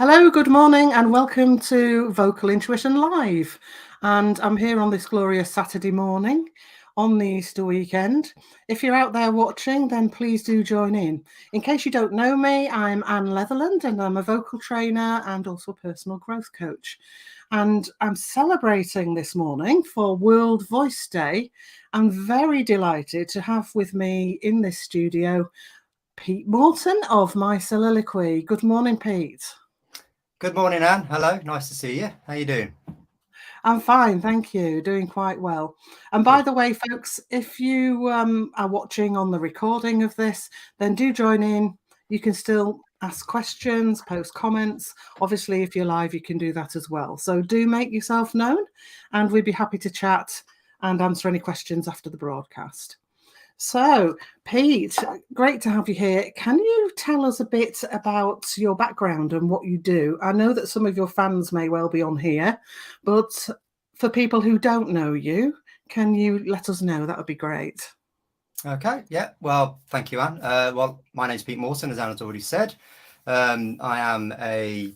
Hello, good morning, and welcome to Vocal Intuition Live. And I'm here on this glorious Saturday morning on the Easter weekend. If you're out there watching, then please do join in. In case you don't know me, I'm Anne Leatherland, and I'm a vocal trainer and also a personal growth coach. And I'm celebrating this morning for World Voice Day. I'm very delighted to have with me in this studio Pete Morten of My Soliloquy. Good morning, Pete. Good morning, Anne. Hello, nice to see you. How you doing? I'm fine, thank you. Doing quite well. And by the way, folks, if you are watching on the recording of this, then do join in. You can still ask questions, post comments. Obviously, if you're live, you can do that as well. So do make yourself known, and we'd be happy to chat and answer any questions after the broadcast. So, Pete, great to have you here. Can you tell us a bit about your background and what you do? I know that some of your fans may well be on here, but for people who don't know you, can you let us know? That would be great. Okay, yeah. Well, thank you, Anne. Well, my name's Pete Morten, as Anne has already said. I am a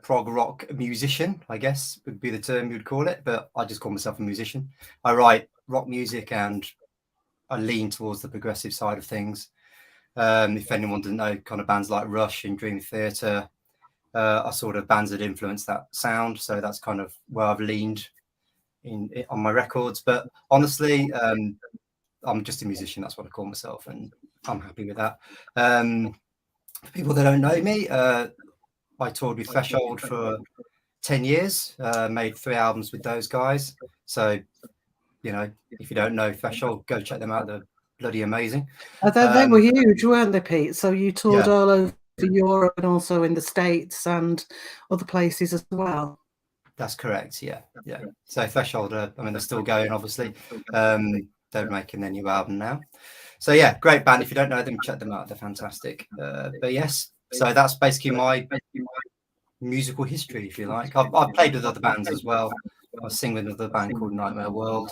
prog-rock musician, I guess would be the term you'd call it, but I just call myself a musician. I write rock music and I lean towards the progressive side of things. If anyone doesn't know, kind of bands like Rush and Dream Theater are sort of bands that influence that sound. So that's kind of where I've leaned on my records. But honestly, I'm just a musician. That's what I call myself, and I'm happy with that. For people that don't know me, I toured with Threshold for 10 years, made 3 albums with those guys. So, you know, if you don't know Threshold, go check them out. They're bloody amazing. They were huge, weren't they, Pete? So you toured Yeah. all over Europe and also in the States and other places as well. That's correct. Yeah. So Threshold, I mean, they're still going, obviously. They're making their new album now. So yeah, great band. If you don't know them, check them out. They're fantastic. But yes, so that's basically my musical history, if you like. I've played with other bands as well. I sing with another band called Nightmare World.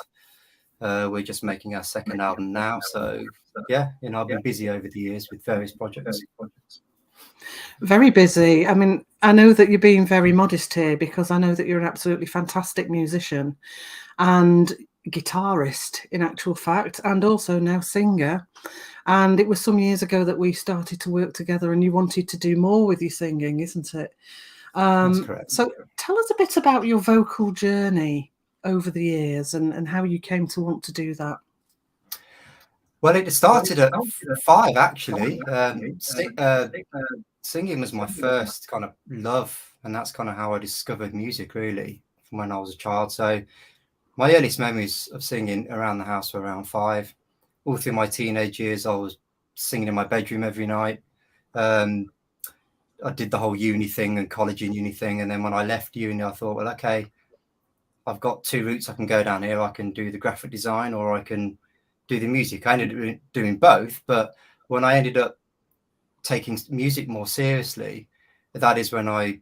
We're just making our second album now. So yeah, I've been busy over the years with various projects. Very busy. I mean, I know that you're being very modest here because I know that you're an absolutely fantastic musician and guitarist in actual fact, and also now singer. And it was some years ago that we started to work together and you wanted to do more with your singing, isn't it? That's correct. So tell us a bit about your vocal journey over the years and how you came to want to do that. Well, it started at 5, actually. Singing was my first kind of love, and that's kind of how I discovered music, really, from when I was a child. So my earliest memories of singing around the house were around 5. All through my teenage years, I was singing in my bedroom every night. I did the whole uni thing and college and uni thing. And then when I left uni, I thought, well, okay, I've got 2 routes I can go down here. I can do the graphic design or I can do the music. I ended up doing both. But when I ended up taking music more seriously, that is when I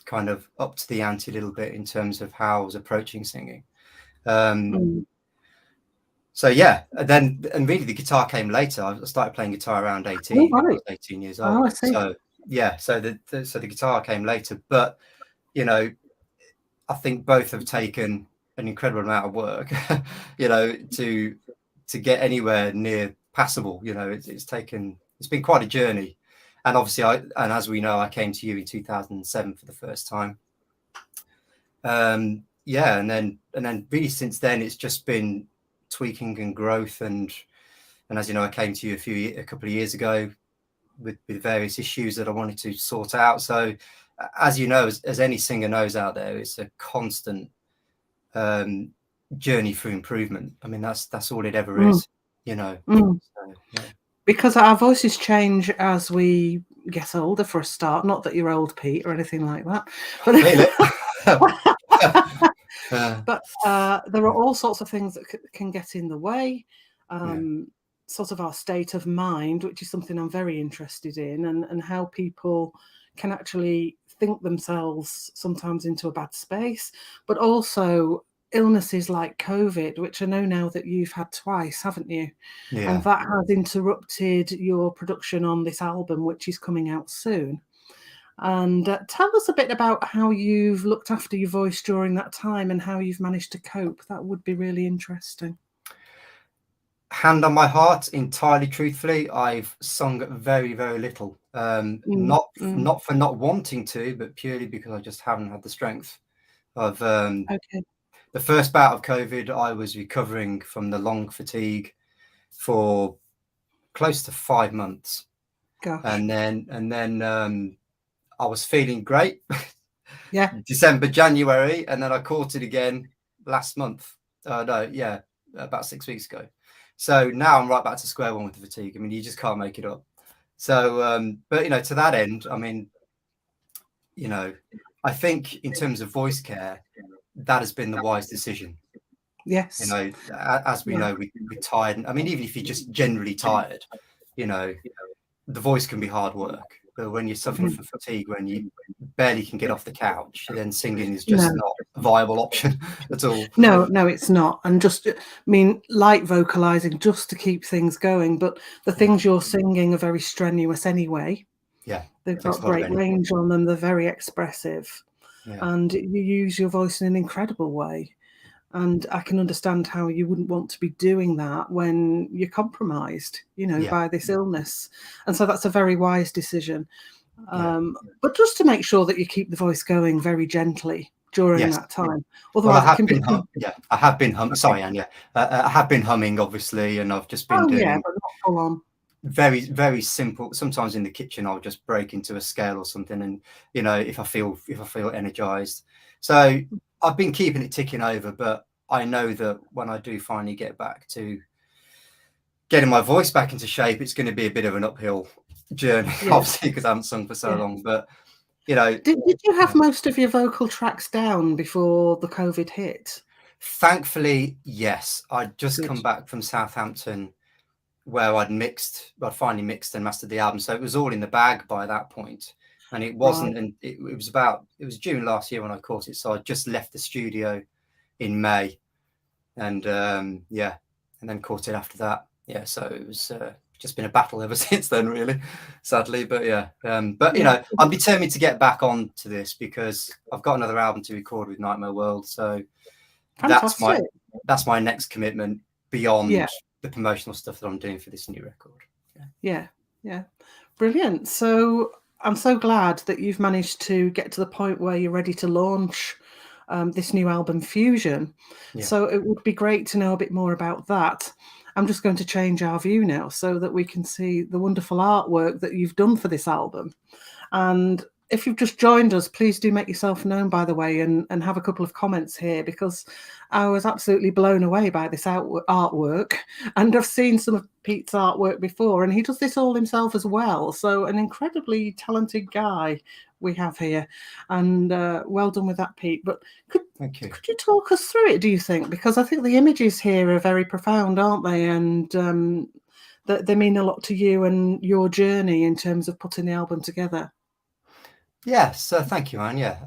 kind of upped the ante a little bit in terms of how I was approaching singing. So yeah, and really the guitar came later. I started playing guitar around 18. Oh, right. I was 18 years old. Oh, I see. So yeah, so the guitar came later, but I think both have taken an incredible amount of work, to get anywhere near passable. It's been quite a journey, and obviously and as we know, I came to you in 2007 for the first time. And then really since then it's just been tweaking and growth, and as you know, I came to you a couple of years ago with various issues that I wanted to sort out. So as you know, as any singer knows out there, it's a constant journey for improvement. I mean, that's all it ever is, So, yeah. Because our voices change as we get older, for a start. Not that you're old, Pete, or anything like that. But there are all sorts of things that can get in the way. Sort of our state of mind, which is something I'm very interested in, and how people can actually think themselves sometimes into a bad space, but also illnesses like COVID, which I know now that you've had twice, haven't you? Yeah. And that has interrupted your production on this album, which is coming out soon. And tell us a bit about how you've looked after your voice during that time and how you've managed to cope. That would be really interesting. Hand on my heart, entirely truthfully, I've sung very, very little. Mm, Not mm, not for not wanting to, but purely because I just haven't had the strength. Of okay. the first bout of COVID, I was recovering from the long fatigue for close to 5 months, Gosh. and then I was feeling great Yeah. December, January, and then I caught it again last month. No, yeah, about 6 weeks ago. So now I'm right back to square one with the fatigue. I mean, you just can't make it up. So, but to that end, I mean, I think in terms of voice care, that has been the wise decision. Yes. As we Yeah. know, we're tired. I mean, even if you're just generally tired, you know, the voice can be hard work. But when you're suffering Mm. from fatigue, when you barely can get off the couch, then singing is No. just not a viable option at all. No, it's not. And just, I mean, light vocalizing just to keep things going. But the Yeah, things you're singing are very strenuous anyway. yeah, They've takes got a lot of great energy. range on them. They're very expressive. Yeah, And you use your voice in an incredible way. And I can understand how you wouldn't want to be doing that when you're compromised, yeah, by this illness. And so that's a very wise decision. yeah. But just to make sure that you keep the voice going very gently during Yes. that time. Well, I Otherwise, it have can been, become, yeah, I have been okay. sorry, Anne, yeah, I have been humming, obviously, and I've just been Oh, yeah, doing but not full on. very, very simple. Sometimes in the kitchen, I'll just break into a scale or something, and if I feel energized. So I've been keeping it ticking over, but I know that when I do finally get back to getting my voice back into shape, it's going to be a bit of an uphill journey, Yeah, obviously, because I haven't sung for so yeah. long. But you know, Did you have yeah. most of your vocal tracks down before the COVID hit? Thankfully, yes. I'd just Good. come back from Southampton where I'd finally mixed and mastered the album. So it was all in the bag by that point. And it Right. wasn't, and it was June last year when I caught it. So I just left the studio in May and yeah, and then caught it after that. Yeah. So it was just been a battle ever since then, really, sadly. But yeah, but Yeah. I'm determined to get back on to this because I've got another album to record with Nightmare World. So that's my Fantastic. that's my next commitment Yeah. beyond the promotional stuff that I'm doing for this new record. Yeah. Yeah. Brilliant. So I'm so glad that you've managed to get to the point where you're ready to launch this new album, Fusion. Yeah. So it would be great to know a bit more about that. I'm just going to change our view now so that we can see the wonderful artwork that you've done for this album. And if you've just joined us, please do make yourself known, by the way, and have a couple of comments here because I was absolutely blown away by this artwork. And I've seen some of Pete's artwork before, and he does this all himself as well. So, an incredibly talented guy we have here. And well done with that, Pete. But Thank you. could you talk us through it, do you think? Because I think the images here are very profound, aren't they? And they mean a lot to you and your journey in terms of putting the album together. Yes. Thank you, Anne. Yeah.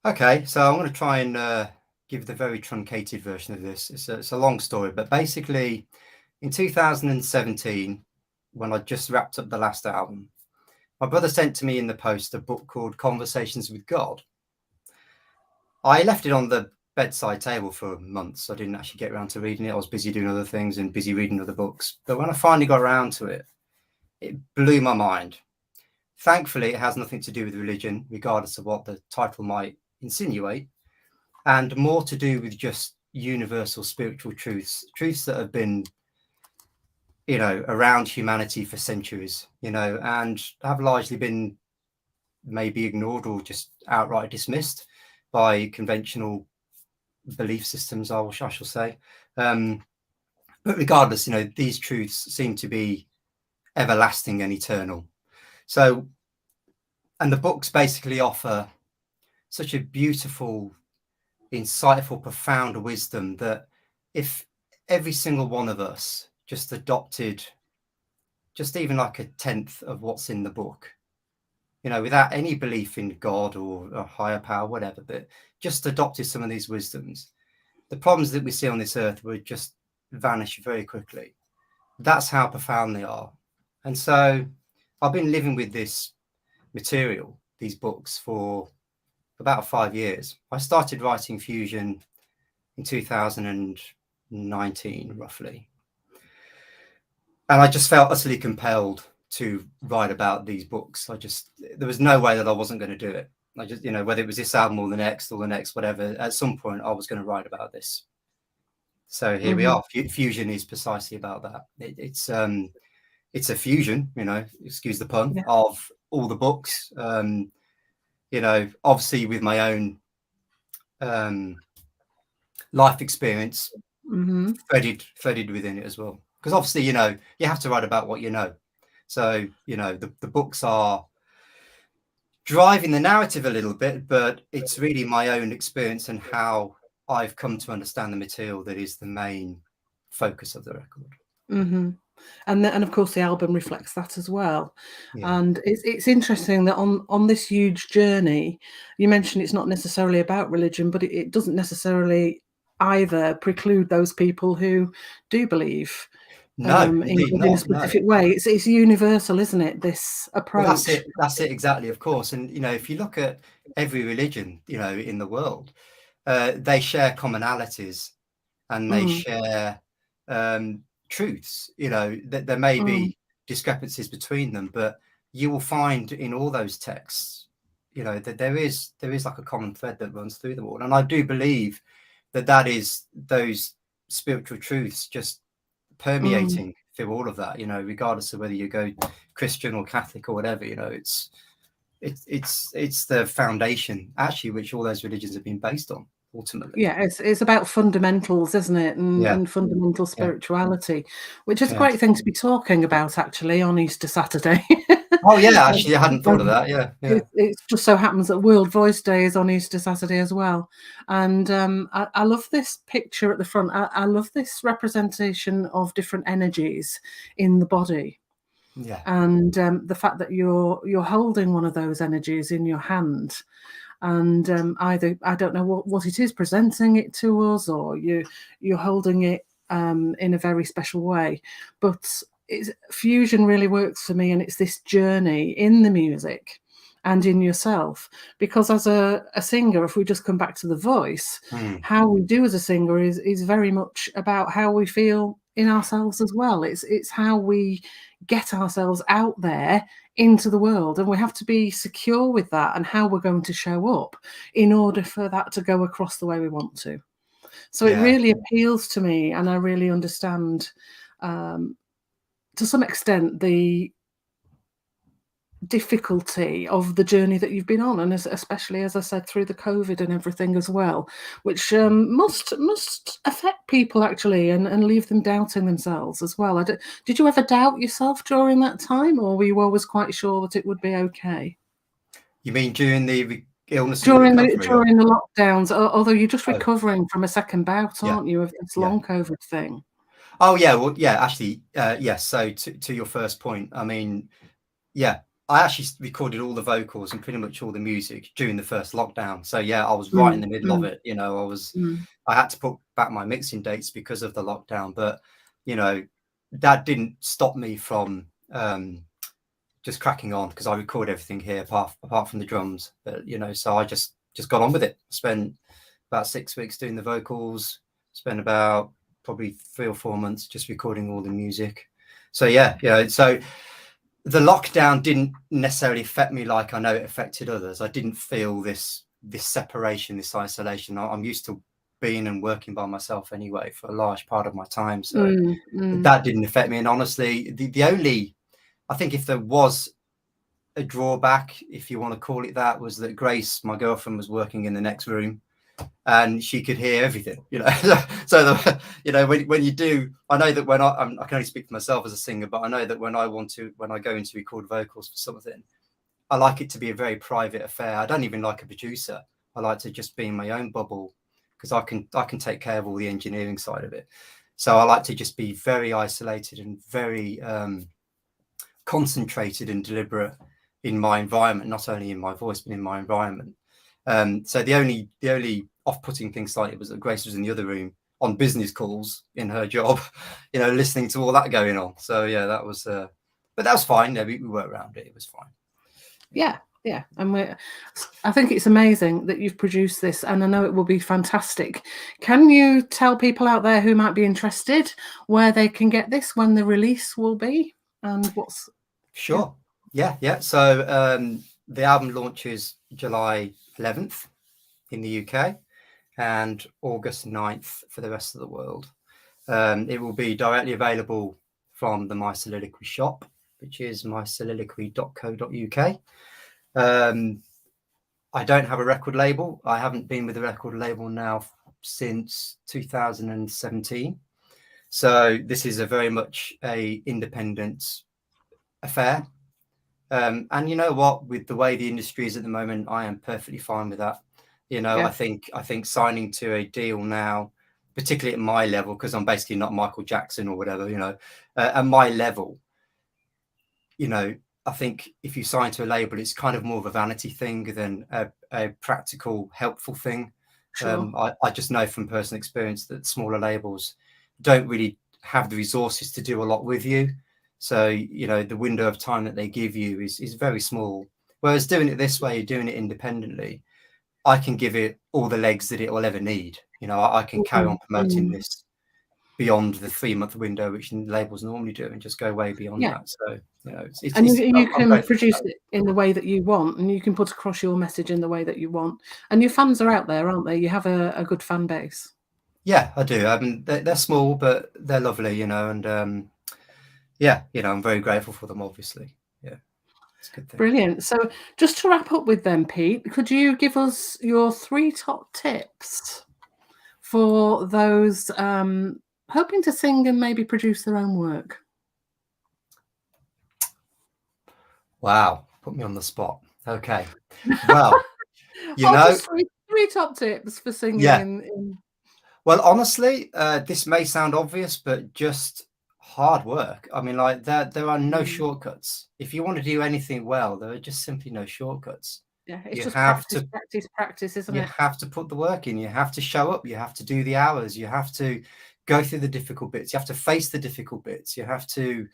Okay. So I'm going to try and give the very truncated version of this. It's a long story, but basically, in 2017, when I just wrapped up the last album, my brother sent to me in the post a book called Conversations with God. I left it on the bedside table for months. I didn't actually get around to reading it. I was busy doing other things and busy reading other books. But when I finally got around to it, it blew my mind. Thankfully, it has nothing to do with religion, regardless of what the title might insinuate, and more to do with just universal spiritual truths that have been, around humanity for centuries, and have largely been maybe ignored or just outright dismissed by conventional belief systems, I shall say. But regardless, these truths seem to be everlasting and eternal. So, and the books basically offer such a beautiful, insightful, profound wisdom that if every single one of us just adopted just even like a tenth of what's in the book, without any belief in God or a higher power, whatever, but just adopted some of these wisdoms, the problems that we see on this earth would just vanish very quickly. That's how profound they are. And so I've been living with this material, these books, for about 5 years. I started writing fusion in 2019, roughly. And I just felt utterly compelled to write about these books. There was no way that I wasn't going to do it. I just, whether it was this album or the next, whatever, at some point I was going to write about this. So here we are. Fusion is precisely about that. It's a fusion, excuse the pun, of all the books. Obviously with my own life experience threaded within it as well. Because obviously, you have to write about what you know. So, the books are driving the narrative a little bit, but it's really my own experience and how I've come to understand the material that is the main focus of the record. And of course the album reflects that as well. And it's interesting that on this huge journey, you mentioned it's not necessarily about religion, but it doesn't necessarily either preclude those people who do believe in a specific way. It's universal, isn't it, this approach? Well, that's it exactly, of course. And if you look at every religion in the world, they share commonalities and they share truths. That there may be discrepancies between them, but you will find in all those texts that there is like a common thread that runs through them all. And I do believe that is those spiritual truths just permeating through all of that, regardless of whether you go Christian or Catholic or whatever. It's the foundation actually which all those religions have been based on. Ultimately, it's about fundamentals, isn't it? And fundamental spirituality, which is a great thing to be talking about actually on Easter Saturday. Oh yeah, actually I hadn't thought of that. It just so happens that World Voice Day is on Easter Saturday as well. And I love this picture at the front. I love this representation of different energies in the body. And the fact that you're holding one of those energies in your hand. And either, I don't know what it is, presenting it to us, or you're holding it in a very special way. But fusion really works for me, and it's this journey in the music and in yourself. Because as a singer, if we just come back to the voice, how we do as a singer is very much about how we feel in ourselves as well. It's how we get ourselves out there into the world, and we have to be secure with that and how we're going to show up in order for that to go across the way we want to. So it really appeals to me, and I really understand to some extent the difficulty of the journey that you've been on, and especially, as I said, through the COVID and everything as well, which must affect people actually, and leave them doubting themselves as well. Did you ever doubt yourself during that time, or were you always quite sure that it would be okay? You mean during the illness, during the lockdowns, although you're just recovering from a second bout, aren't you, of this long COVID thing? Oh yeah, well actually yes. So to your first point, I mean, I actually recorded all the vocals and pretty much all the music during the first lockdown. So I was right in the middle of it. I had to put back my mixing dates because of the lockdown, but that didn't stop me from just cracking on, because I record everything here apart from the drums. But so I just got on with it. Spent about 6 weeks doing the vocals. Spent about probably 3 or 4 months just recording all the music. So so the lockdown didn't necessarily affect me like I know it affected others. I didn't feel this separation, this isolation. I'm used to being and working by myself anyway for a large part of my time. So that didn't affect me. And honestly, the only, I think if there was a drawback, if you want to call it that, was that Grace, my girlfriend, was working in the next room and she could hear everything, so when you do, I know that when I can only speak for myself as a singer, but I know that when I go in to record vocals for something, I like it to be a very private affair. I don't even like a producer. I like to just be in my own bubble, because I can take care of all the engineering side of it. So I like to just be very isolated and very concentrated and deliberate in my environment, not only in my voice but in my environment. So the only off-putting thing slightly was that Grace was in the other room on business calls in her job, listening to all that going on. So that was but that was fine. We worked around it. It was fine. Yeah, yeah. And I think it's amazing that you've produced this, and I know it will be fantastic. Can you tell people out there who might be interested where they can get this, when the release will be, and what's... Sure. Yeah. So the album launches July 11th in the UK and August 9th for the rest of the world. It will be directly available from the My Soliloquy shop, which is mysoliloquy.co.uk. I don't have a record label. I haven't been with a record label now since 2017. So this is a very much a independent affair. And you know what, with the way the industry is at the moment, I am perfectly fine with that. You know, Yeah. I think signing to a deal now, particularly at my level, because I'm basically not Michael Jackson or whatever, you know, at my level, you know, I think if you sign to a label, it's kind of more of a vanity thing than a practical, helpful thing. Sure. I just know from personal experience that smaller labels don't really have the resources to do a lot with you. So, you know, the window of time that they give you is very small. Whereas doing it this way, doing it independently, I can give it all the legs that it will ever need. You know, I can carry on promoting this beyond the 3-month window, which labels normally do, and just go way beyond Yeah. that. So, you know, And you I'm can grateful produce for that. it in the way that you want, and you can put across your message in the way that you want. And your fans are out there, aren't they? You have a good fan base. Yeah, I do. I mean, they're small, but they're lovely, you know, and yeah, you know, I'm very grateful for them, obviously. Yeah, it's a good thing. Brilliant. So just to wrap up with them, Pete, could you give us your 3 top tips for those hoping to sing and maybe produce their own work? Wow, put me on the spot. Okay. Well, you Oh, know, just three top tips for singing yeah. in... Well, honestly, this may sound obvious, but just hard work. I mean, like there are no shortcuts. If you want to do anything well, there are just simply no shortcuts. Yeah, it's You just have practice, to practice, practice, isn't you it? have to put the work in. You have to show up. You have to do the hours. You have to go through the difficult bits. You have to face the difficult bits. You have to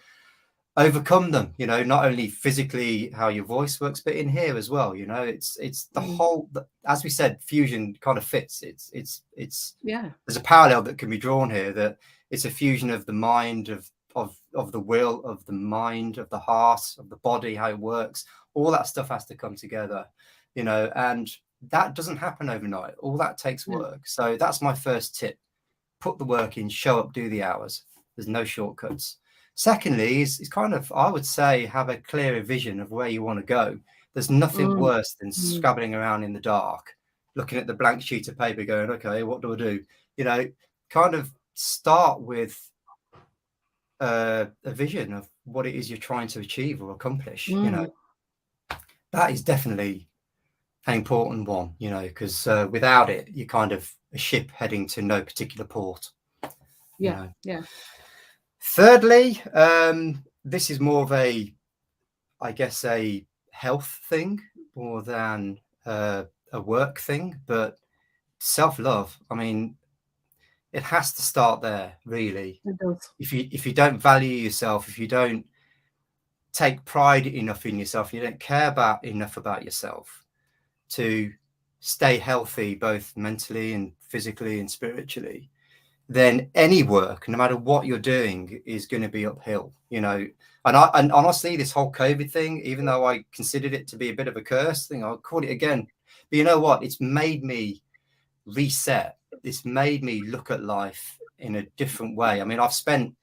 overcome them, you know, not only physically how your voice works, but in here as well. You know, it's the whole, as we said, fusion kind of fits. It's Yeah. there's a parallel that can be drawn here, that it's a fusion of the mind, of the will, of the mind, of the heart, of the body, how it works. All that stuff has to come together, you know, and that doesn't happen overnight. All that takes work. So that's my first tip: put the work in, show up, do the hours. There's no shortcuts. Secondly, is kind of, I would say, have a clearer vision of where you want to go. There's nothing worse than scrabbling around in the dark, looking at the blank sheet of paper going, okay, what do I do? You know, kind of start with a vision of what it is you're trying to achieve or accomplish. You know, that is definitely an important one, you know, because without it, you're kind of a ship heading to no particular port. You Yeah. know. Yeah. Thirdly, this is more of a, I guess, a health thing more than a work thing, but self-love. I mean, it has to start there, really. It does. If you don't value yourself, if you don't take pride enough in yourself, you don't care enough about yourself to stay healthy, both mentally and physically and spiritually, then any work, no matter what you're doing, is going to be uphill, you know. And honestly, this whole COVID thing, even though I considered it to be a bit of a curse thing, I'll call it again. But you know what? It's made me reset. It's made me look at life in a different way. I mean, I've spent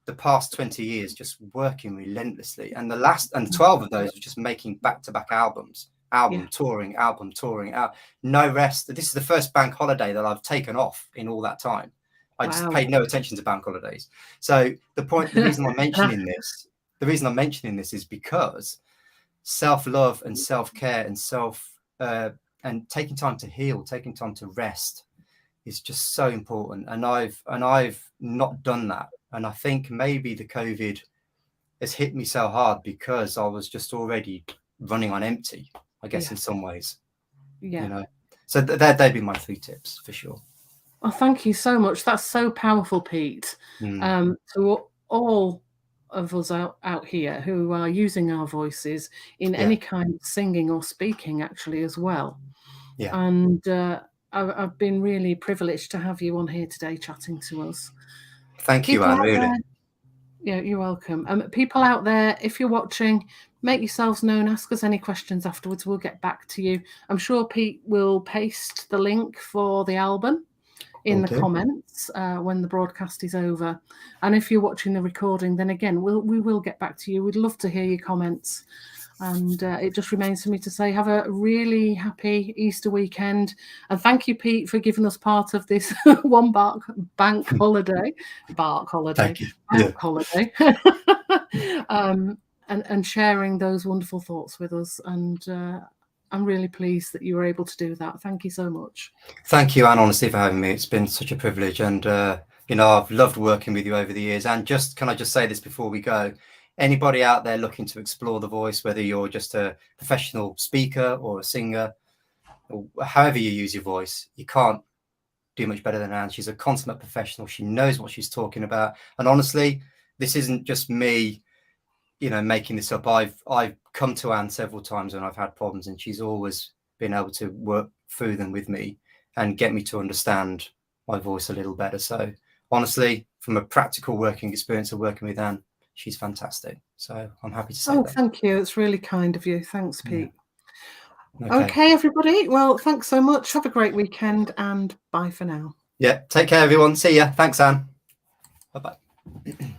the past 20 years just working relentlessly, and 12 of those were just making back-to-back Yeah. touring, out, no rest. This is the first bank holiday that I've taken off in all that time. I just Wow. paid no attention to bank holidays. So the reason I'm mentioning this is because self-love and self-care and taking time to heal, taking time to rest is just so important. And I've not done that. And I think maybe the COVID has hit me so hard because I was just already running on empty, I guess, in some ways, Yeah. you know. So they'd be my 3 tips for sure. Oh, thank you so much. That's so powerful, Pete. To all of us out here who are using our voices in any kind of singing or speaking, actually, as well. Yeah. And I've been really privileged to have you on here today chatting to us. Thank you, Anne, really. Yeah, you're welcome. People out there, if you're watching, make yourselves known. Ask us any questions afterwards. We'll get back to you. I'm sure Pete will paste the link for the album in the comments when the broadcast is over. And if you're watching the recording, then again, we will get back to you. We'd love to hear your comments. And it just remains for me to say, have a really happy Easter weekend. And thank you, Pete, for giving us part of this bank holiday. Thank you. Bank holiday. And sharing those wonderful thoughts with us. And I'm really pleased that you were able to do that. Thank you so much. Thank you, Anne, honestly, for having me. It's been such a privilege. And, I've loved working with you over the years. And can I just say this before we go? Anybody out there looking to explore the voice, whether you're just a professional speaker or a singer, or however you use your voice, you can't do much better than Anne. She's a consummate professional. She knows what she's talking about. And honestly, this isn't just me, making this up. I've come to Anne several times when I've had problems, and she's always been able to work through them with me and get me to understand my voice a little better. So honestly, from a practical working experience of working with Anne, she's fantastic. So I'm happy to say that. Thank you. It's really kind of you. Thanks, Pete. Yeah. Okay, everybody. Well, thanks so much. Have a great weekend, and bye for now. Yeah. Take care, everyone. See ya. Thanks, Anne. Bye-bye.